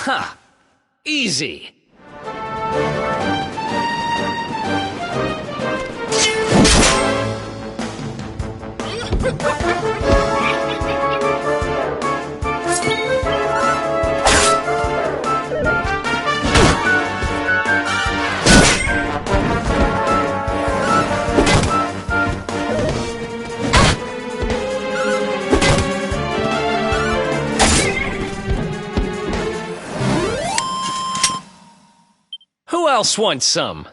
Ha! Easy! Who else wants some?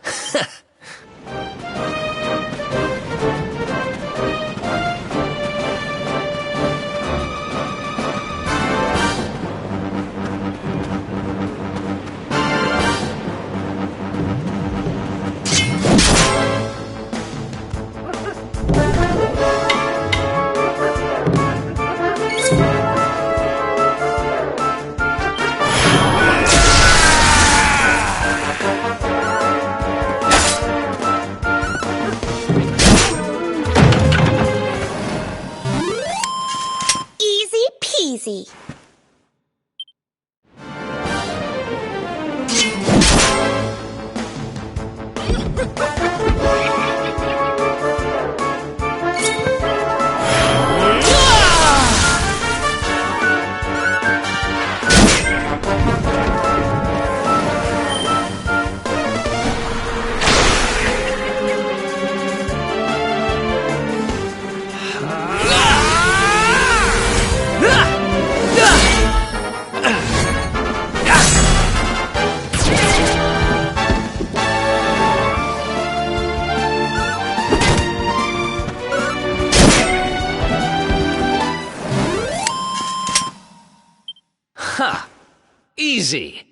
Easy. Ha! Easy!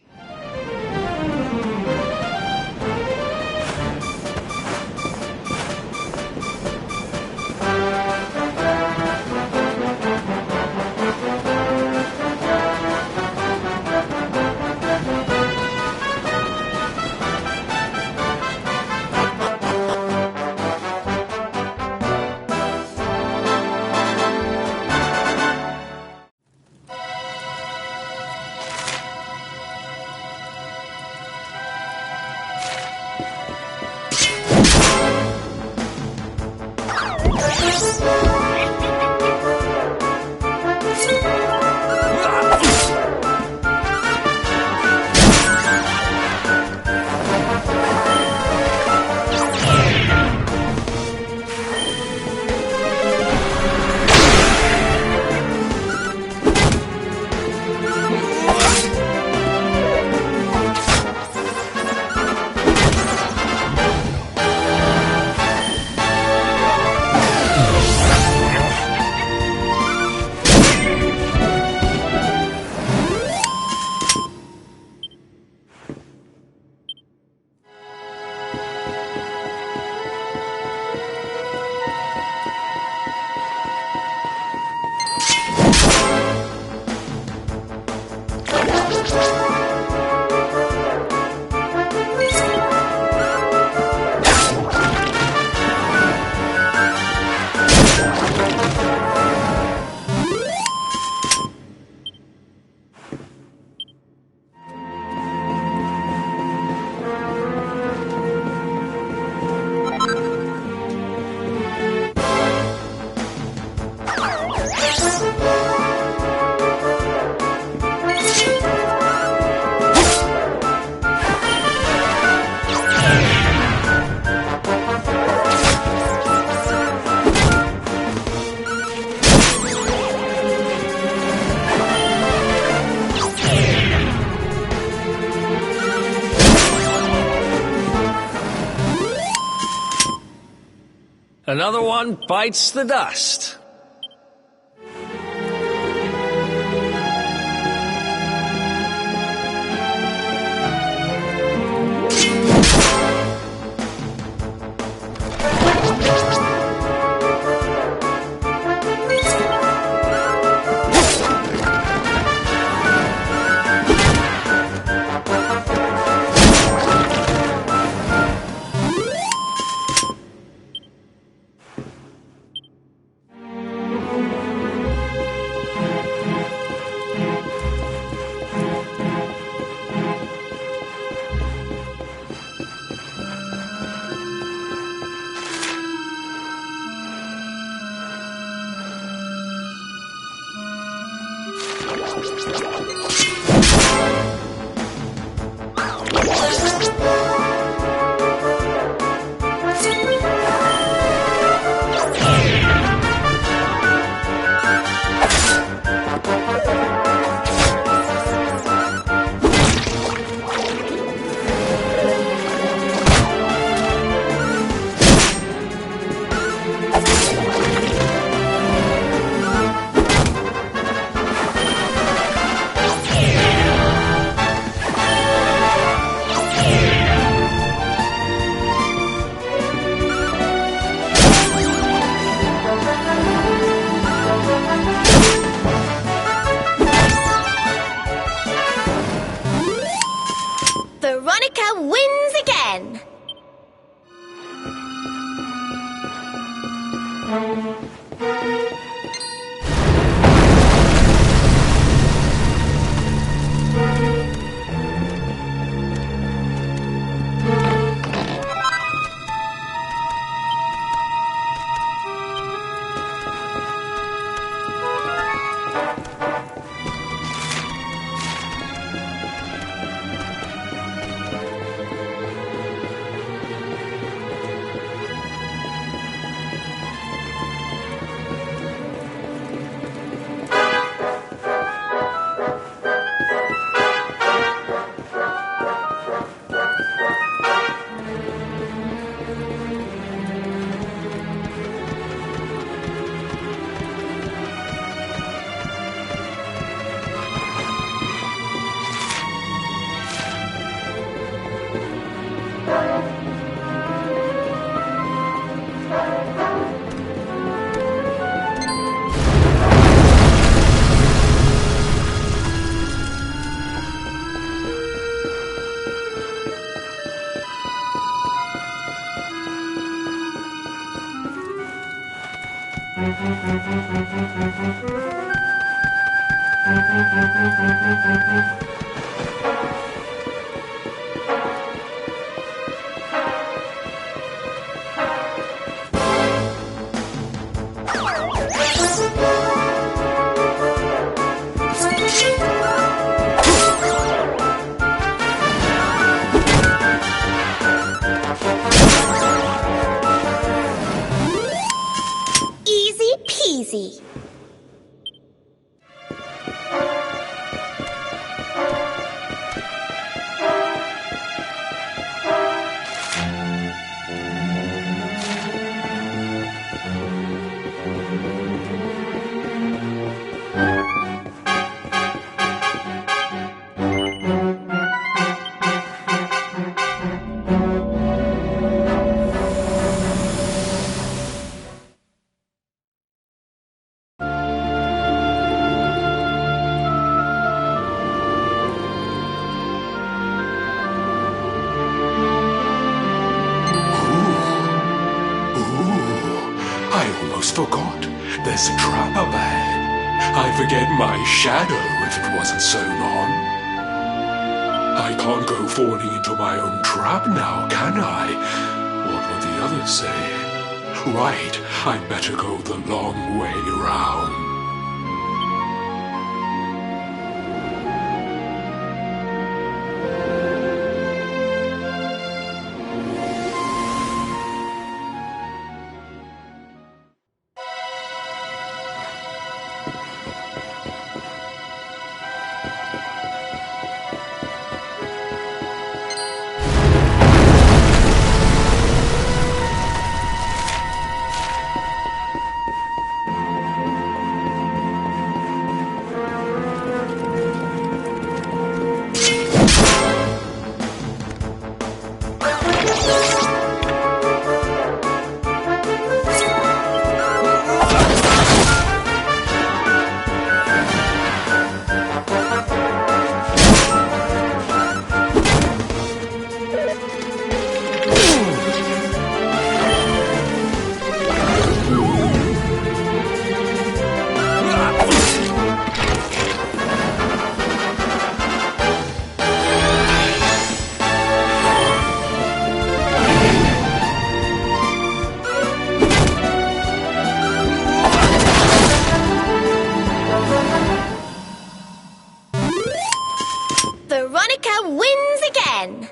Another one bites the dust. almost forgot. There's a trap up ahead. I'd forget my shadow if it wasn't so long. I can't go falling into my own trap now, can I? What would the others say? Right, I'd better go the long way round. Veronica wins again!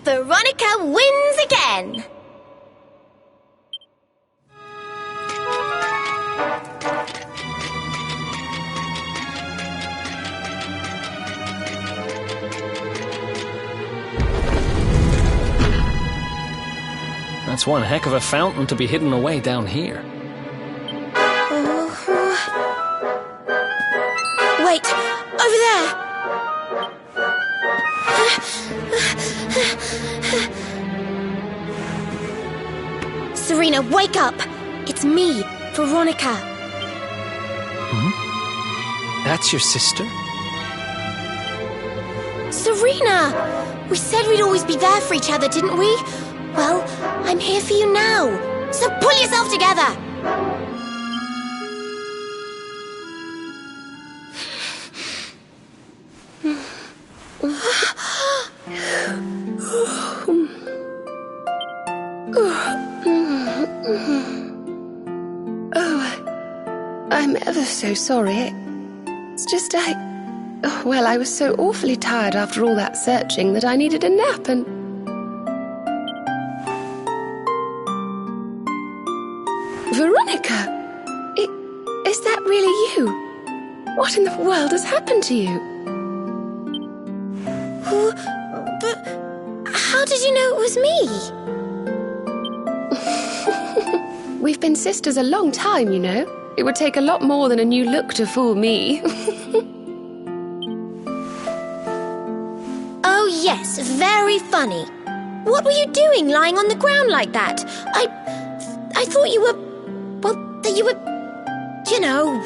Veronica wins again! That's one heck of a fountain to be hidden away down here. Wait, over there! Serena, wake up! It's me, Veronica. That's your sister? Serena! We said we'd always be there for each other, didn't we? Well, I'm here for you now. So pull yourself together! I'm ever so sorry. It's just well, I was so awfully tired after all that searching that I needed a nap and... Veronica! Is that really you? What in the world has happened to you? But how did you know it was me? We've been sisters a long time, you know. It would take a lot more than a new look to fool me. Oh yes, very funny. What were you doing lying on the ground like that? I thought you were... well, that you were... you know...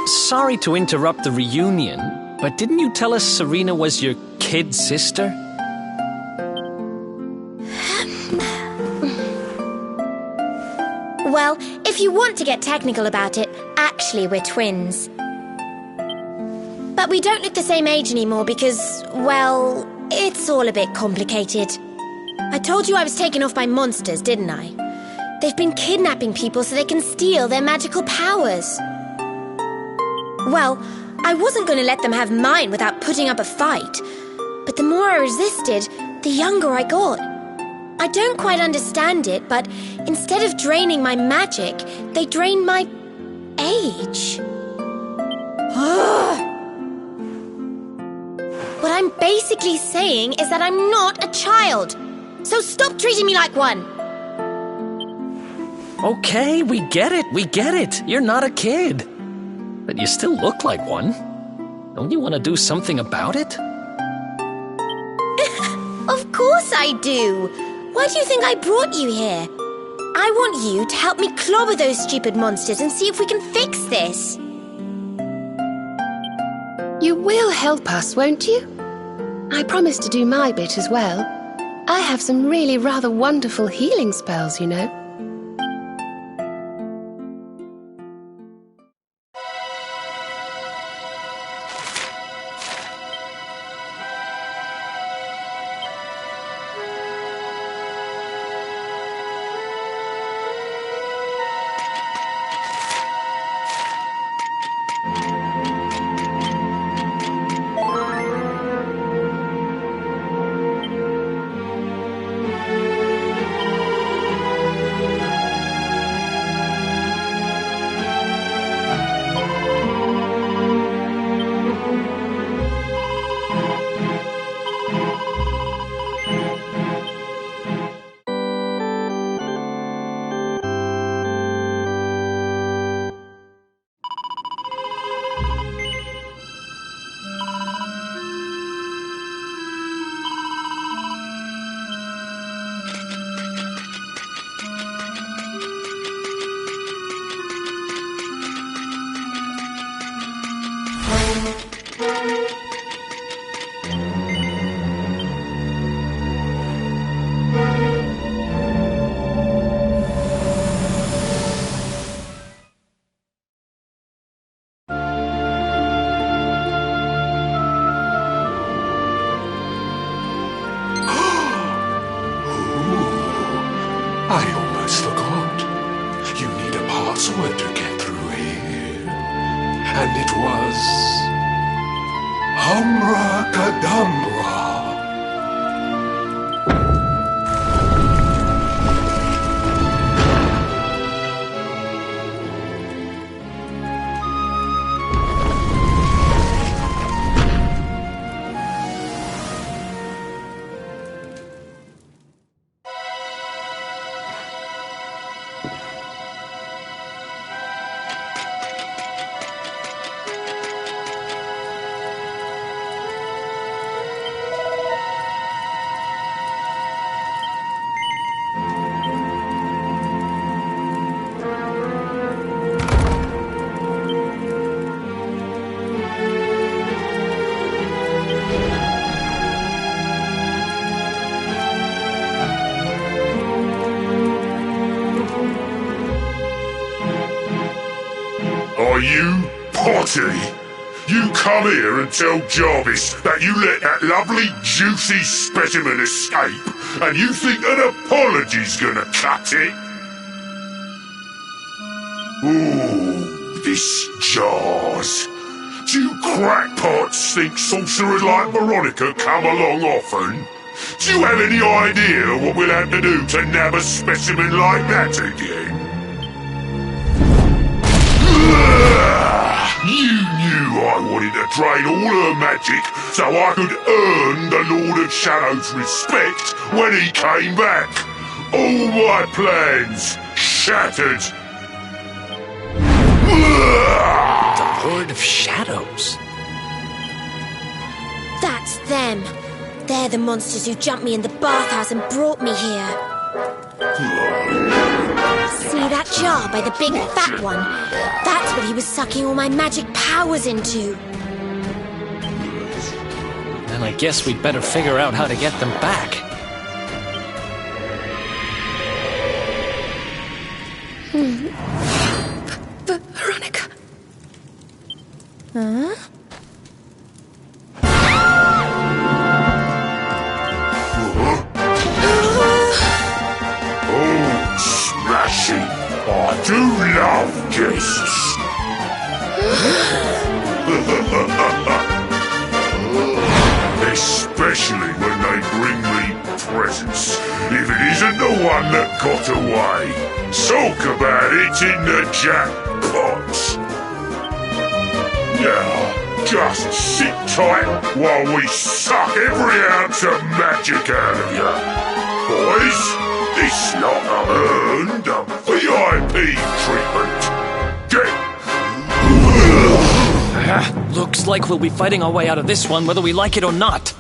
Sorry to interrupt the reunion, but didn't you tell us Serena was your kid sister? Well, if you want to get technical about it, actually we're twins. But we don't look the same age anymore because, well, it's all a bit complicated. I told you I was taken off by monsters, didn't I? They've been kidnapping people so they can steal their magical powers. Well, I wasn't going to let them have mine without putting up a fight. But the more I resisted, the younger I got. I don't quite understand it, but instead of draining my magic, they drain my age. What I'm basically saying is that I'm not a child. So stop treating me like one. Okay, we get it. You're not a kid. But you still look like one. Don't you want to do something about it? Of course I do. Why do you think I brought you here? I want you to help me clobber those stupid monsters and see if we can fix this. You will help us, won't you? I promise to do my bit as well. I have some really rather wonderful healing spells, you know. you, Potty? You come here and tell Jarvis that you let that lovely, juicy specimen escape, and you think an apology's gonna cut it? Ooh, this jars. Do you crackpots think sorcerers like Veronica come along often? Do you have any idea what we'll have to do to nab a specimen like that again? You knew I wanted to drain all her magic so I could earn the Lord of Shadow's respect when he came back. All my plans shattered. The Lord of Shadows? That's them. They're the monsters who jumped me in the bathhouse and brought me here. See that jar by the big fat one? That's what he was sucking all my magic powers into. Then I guess we'd better figure out how to get them back. Veronica. Huh? Oh, smashing! I do love guests! Especially when they bring me presents, if it isn't the one that got away. Talk about it in the jackpot! Now, just sit tight while we suck every ounce of magic out of you. Boys, this lot are earned a VIP treatment. Get... Looks like we'll be fighting our way out of this one whether we like it or not.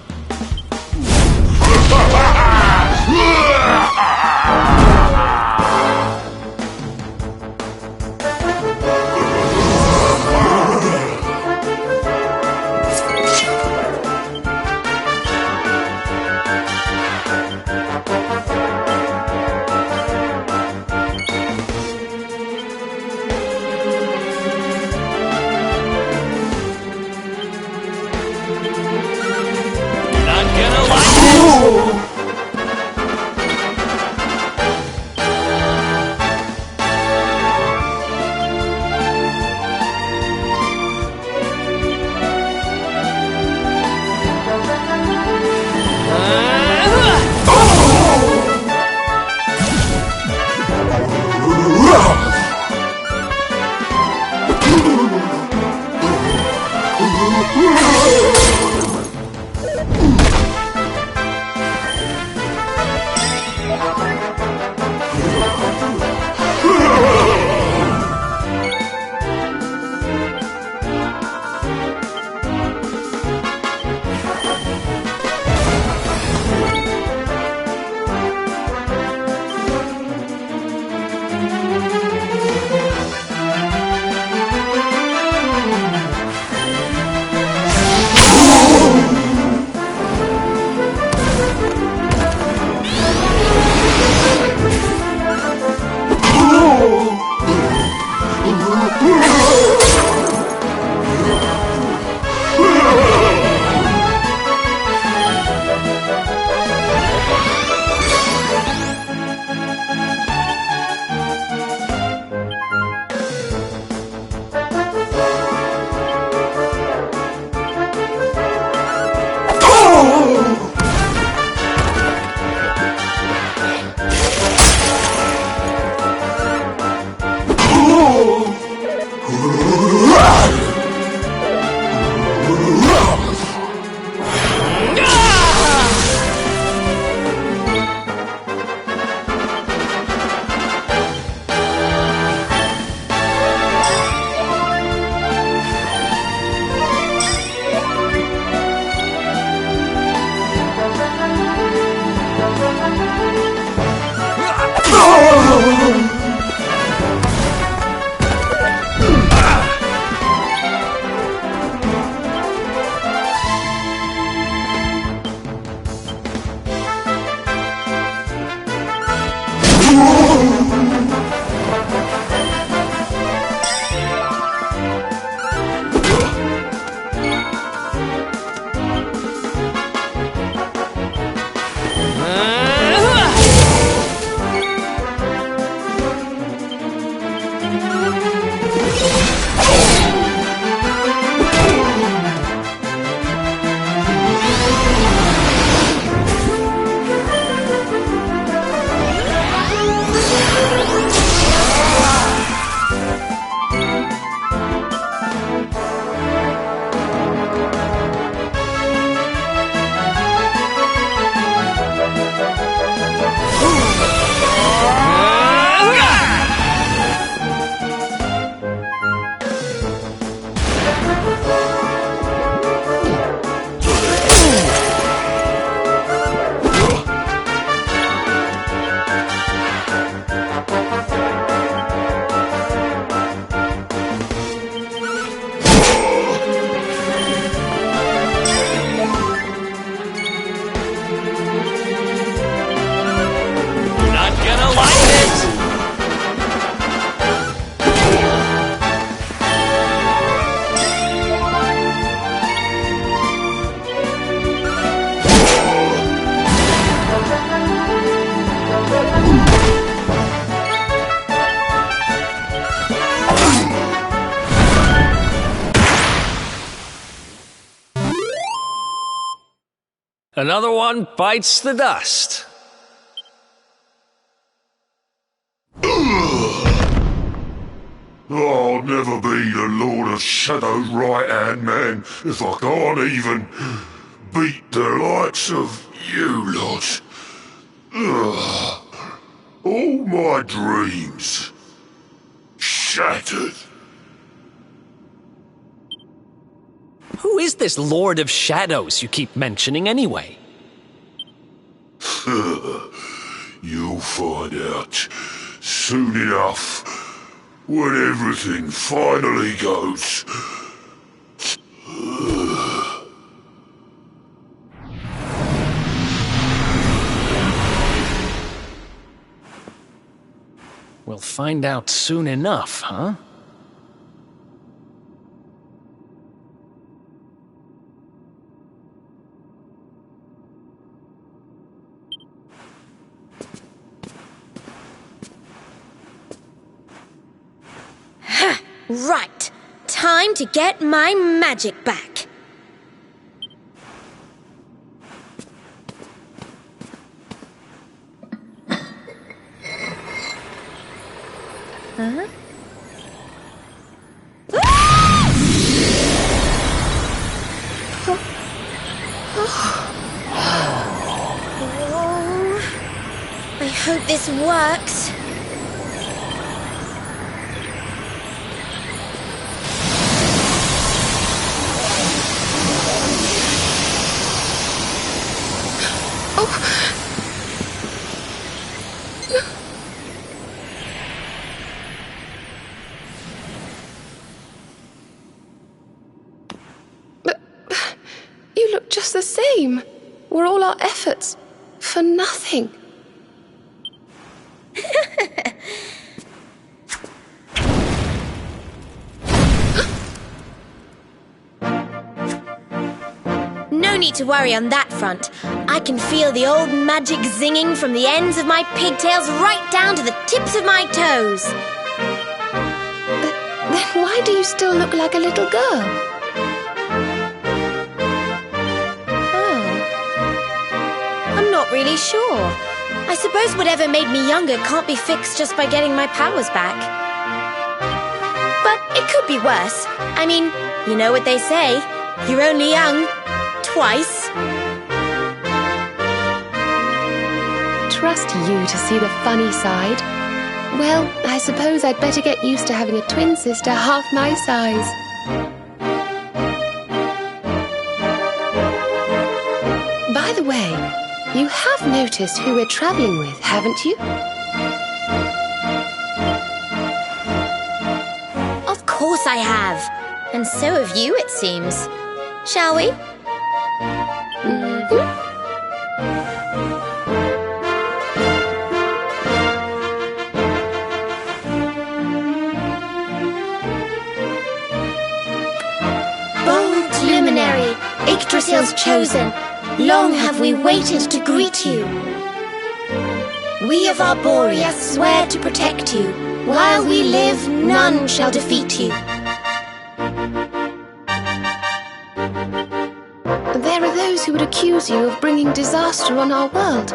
Another one bites the dust. I'll never be the Lord of Shadow's right-hand man if I can't even beat the likes of you lot. Ugh. All my dreams shattered. Who is this Lord of Shadows you keep mentioning anyway? You'll find out soon enough when everything finally goes. We'll find out soon enough, huh? Right. Time to get my magic back. Huh? Oh, I hope this works. You look just the same. Were all our efforts for nothing? No need to worry on that front. I can feel the old magic zinging from the ends of my pigtails right down to the tips of my toes. Then why do you still look like a little girl? Oh. I'm not really sure. I suppose whatever made me younger can't be fixed just by getting my powers back. But it could be worse. I mean, you know what they say. You're only young. Twice. Trust you to see the funny side. Well, I suppose I'd better get used to having a twin sister half my size. By the way, you have noticed who we're traveling with, haven't you? Of course I have. And so have you, it seems. Shall we? Bold luminary, Yggdrasil's chosen, long have we waited to greet you. We of Arborea swear to protect you. While we live, none shall defeat you. There are those who would accuse you of bringing disaster on our world.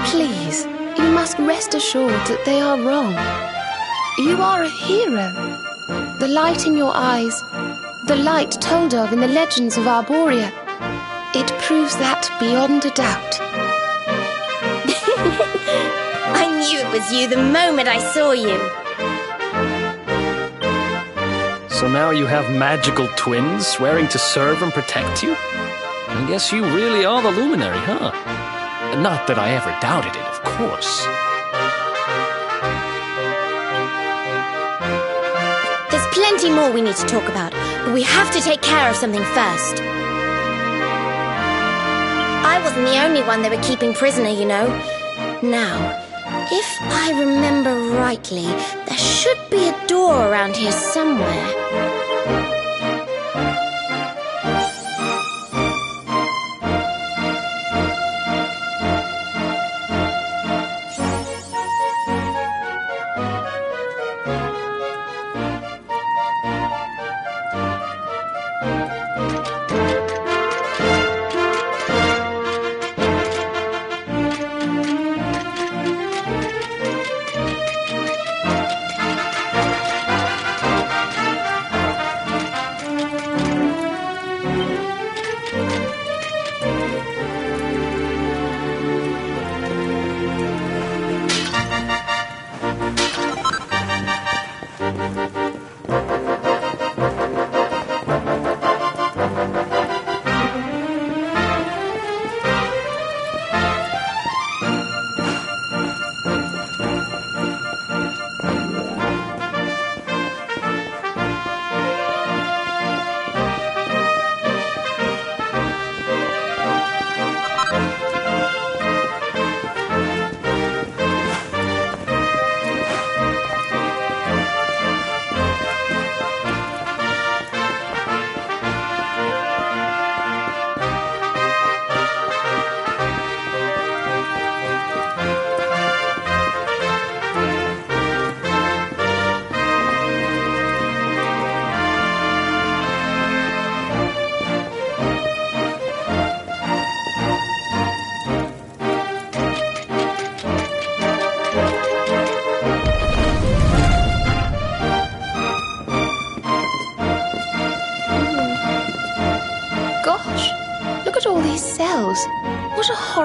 Please, you must rest assured that they are wrong. You are a hero. The light in your eyes, the light told of in the legends of Arborea, it proves that beyond a doubt. I knew it was you the moment I saw you. So now you have magical twins swearing to serve and protect you? I guess you really are the luminary, huh? Not that I ever doubted it, of course. There's plenty more we need to talk about, but we have to take care of something first. I wasn't the only one they were keeping prisoner, you know. Now, if I remember rightly, there should be a door around here somewhere.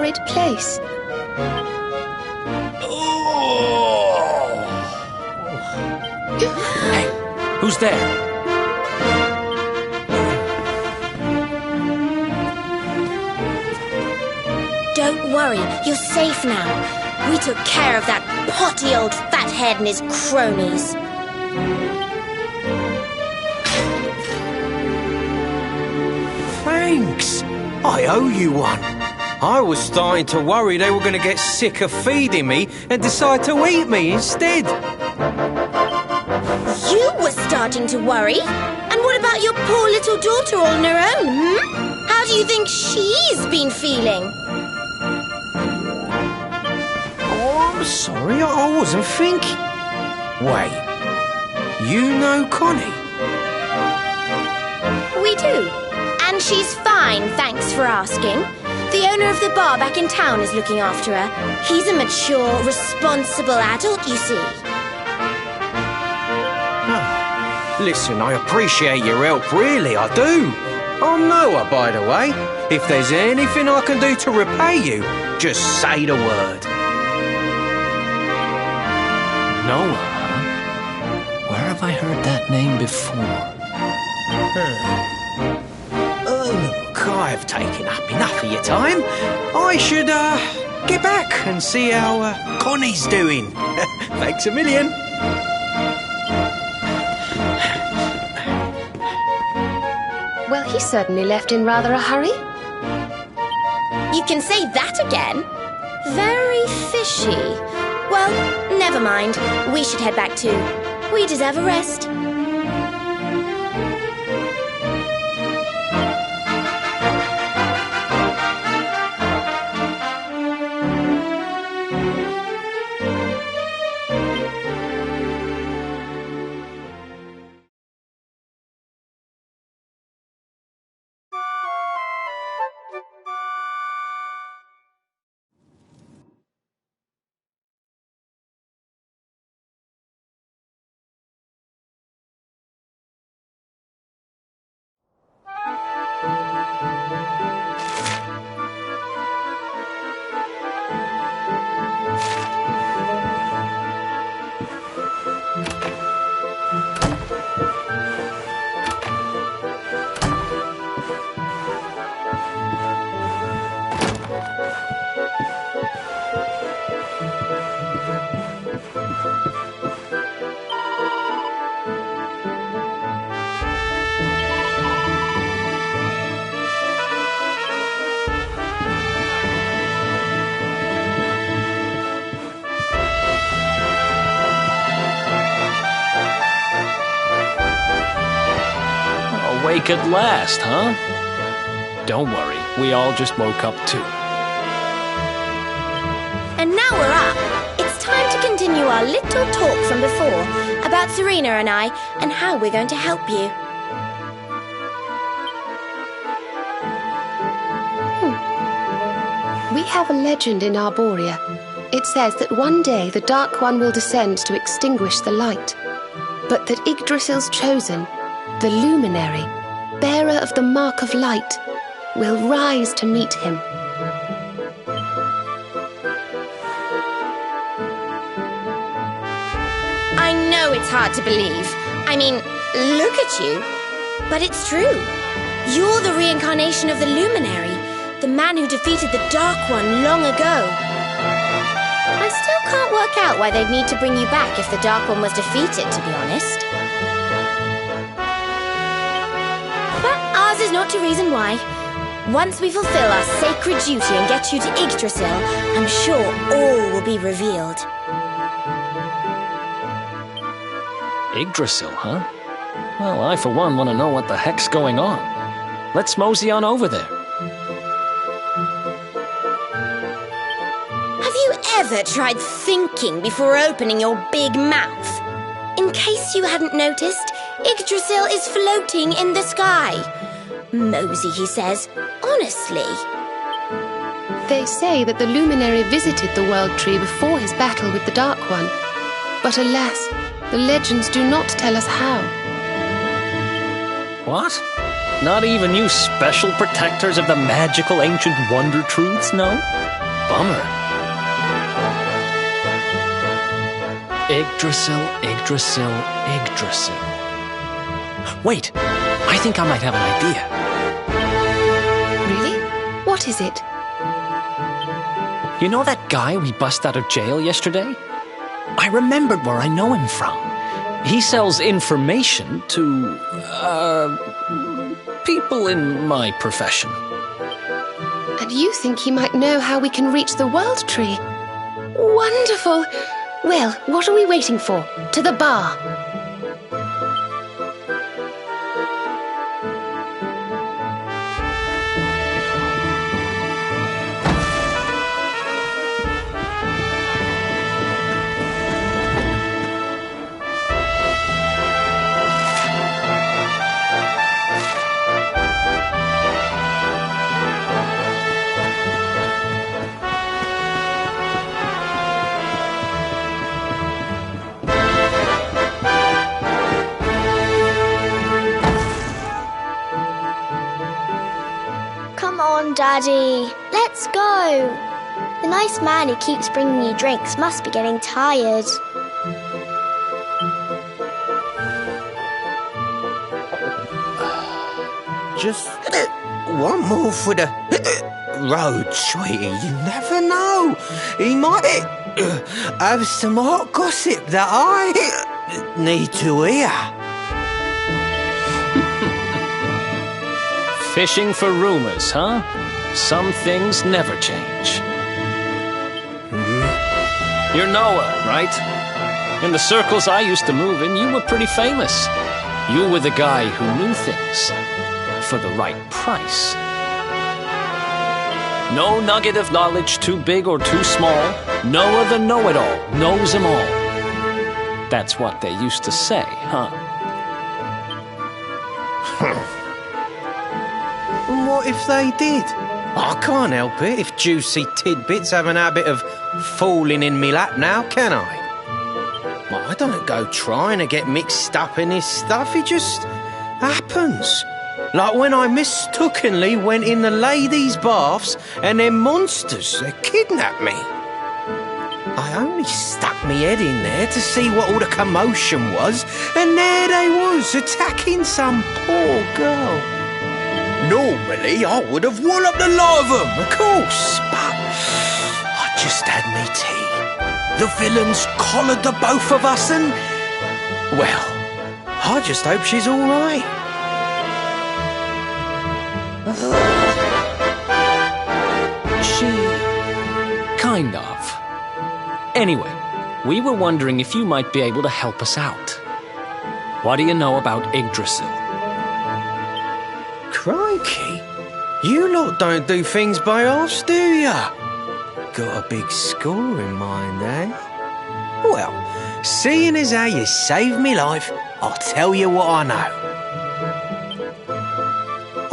horrid place. Hey, who's there? Don't worry, you're safe now. We took care of that potty old fathead and his cronies. Thanks. I owe you one. I was starting to worry they were going to get sick of feeding me and decide to eat me instead. You were starting to worry? And what about your poor little daughter all on her own, How do you think she's been feeling? Oh, I'm sorry, I wasn't thinking. Wait, you know Connie? We do. And she's fine, thanks for asking. The owner of the bar back in town is looking after her. He's a mature, responsible adult, you see. Listen, I appreciate your help, really, I do. I'm Noah, by the way. If there's anything I can do to repay you, just say the word. Noah, huh? Where have I heard that name before? Look, I've taken up enough of your time. I should, get back and see how, Connie's doing. Thanks a million. Well, he certainly left in rather a hurry. You can say that again. Very fishy. Well, never mind. We should head back too. We deserve a rest. Awake at last, huh? Don't worry, we all just woke up too. And now we're up. It's time to continue our little talk from before about Serena and I and how we're going to help you. We have a legend in Arborea. It says that one day the Dark One will descend to extinguish the light, but that Yggdrasil's chosen, the luminary, bearer of the mark of light, will rise to meet him. I know it's hard to believe. I mean, look at you. But it's true. You're the reincarnation of the luminary, the man who defeated the Dark One long ago. I still can't work out why they'd need to bring you back if the Dark One was defeated, to be honest. But ours is not to reason why. Once we fulfill our sacred duty and get you to Yggdrasil, I'm sure all will be revealed. Yggdrasil, huh? Well, I for one want to know what the heck's going on. Let's mosey on over there. Have you ever tried thinking before opening your big mouth? In case you hadn't noticed, Yggdrasil is floating in the sky. Mosey, he says. Honestly. They say that the luminary visited the World Tree before his battle with the Dark One. But alas, the legends do not tell us how. What? Not even you special protectors of the magical ancient wonder truths know? bummer. Yggdrasil, Yggdrasil, Yggdrasil. Wait, I think I might have an idea. Really? What is it? You know that guy we bust out of jail yesterday? I remembered where I know him from. He sells information to, people in my profession. And you think he might know how we can reach the World Tree? Wonderful! Well, what are we waiting for? To the bar! Come on, Daddy. Let's go. The nice man who keeps bringing you drinks must be getting tired. Just one more for the road, sweetie. You never know. He might have some hot gossip that I need to hear. Fishing for rumors, huh? Some things never change. You're Noah, right? In the circles I used to move in, you were pretty famous. You were the guy who knew things for the right price. No nugget of knowledge too big or too small. Noah the know-it-all knows them all. That's what they used to say, huh? What if they did? I can't help it if juicy tidbits have an habit of falling in me lap now, can I? I don't go trying to get mixed up in this stuff, it just happens. Like when I mistakenly went in the ladies' baths and them monsters kidnapped me. I only stuck me head in there to see what all the commotion was, and there they was, attacking some poor girl. Normally, I would have walloped the lot of them, of course, but I just had me tea. The villains collared the both of us and, well, I just hope she's all right. She... kind of. Anyway, we were wondering if you might be able to help us out. What do you know about Yggdrasil? Crikey, you lot don't do things by halves, do ya? Got a big score in mind, eh? Well, seeing as how you saved me life, I'll tell you what I know.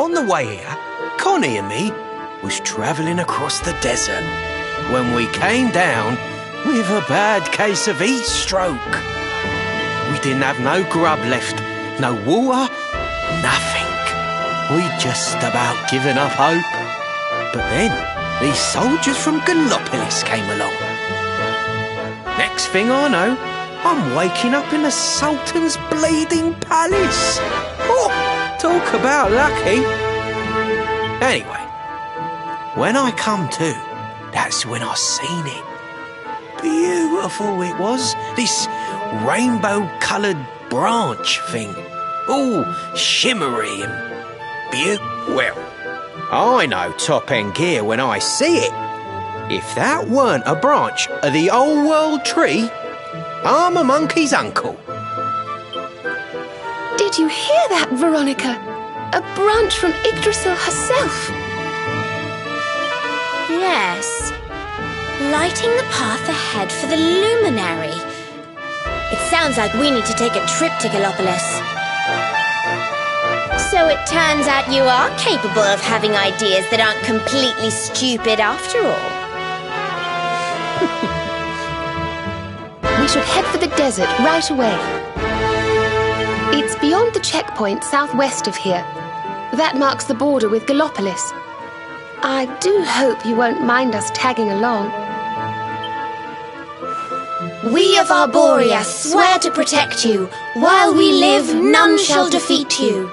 On the way here, Connie and me was travelling across the desert when we came down with a bad case of heat stroke. We didn't have no grub left, no water, nothing. We'd just about given up hope. But then, these soldiers from Gallopolis came along. Next thing I know, I'm waking up in the Sultan's bleeding palace. Oh, talk about lucky. Anyway, when I come to, that's when I seen it. Beautiful it was, this rainbow-coloured branch thing. All shimmery and well, I know top-end gear when I see it. If that weren't a branch of the old world tree, I'm a monkey's uncle. Did you hear that, Veronica? A branch from Yggdrasil herself. Yes. Lighting the path ahead for the luminary. It sounds like we need to take a trip to Gallopolis. So it turns out you are capable of having ideas that aren't completely stupid after all. We should head for the desert right away. It's beyond the checkpoint southwest of here. That marks the border with Gallopolis. I do hope you won't mind us tagging along. We of Arborea swear to protect you. While we live, none shall defeat you.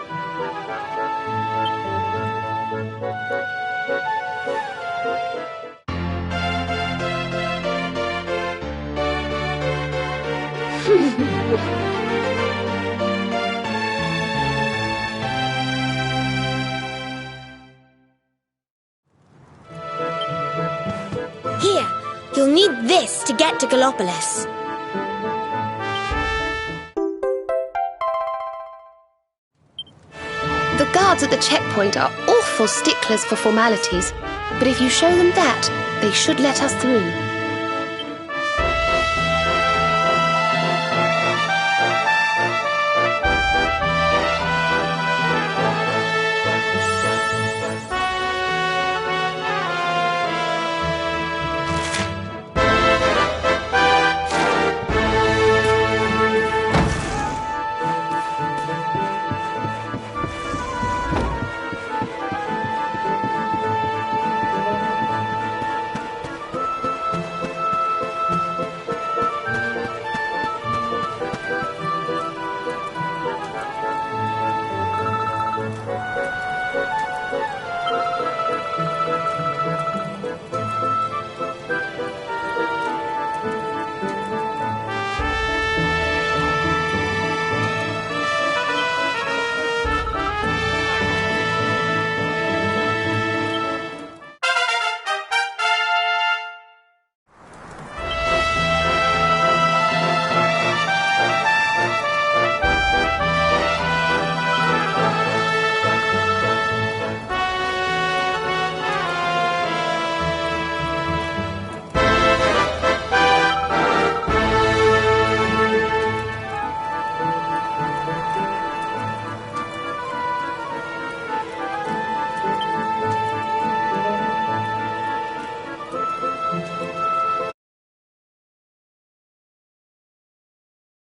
Here, you'll need this to get to Gallopolis. The guards at the checkpoint are awful sticklers for formalities, but if you show them that, they should let us through.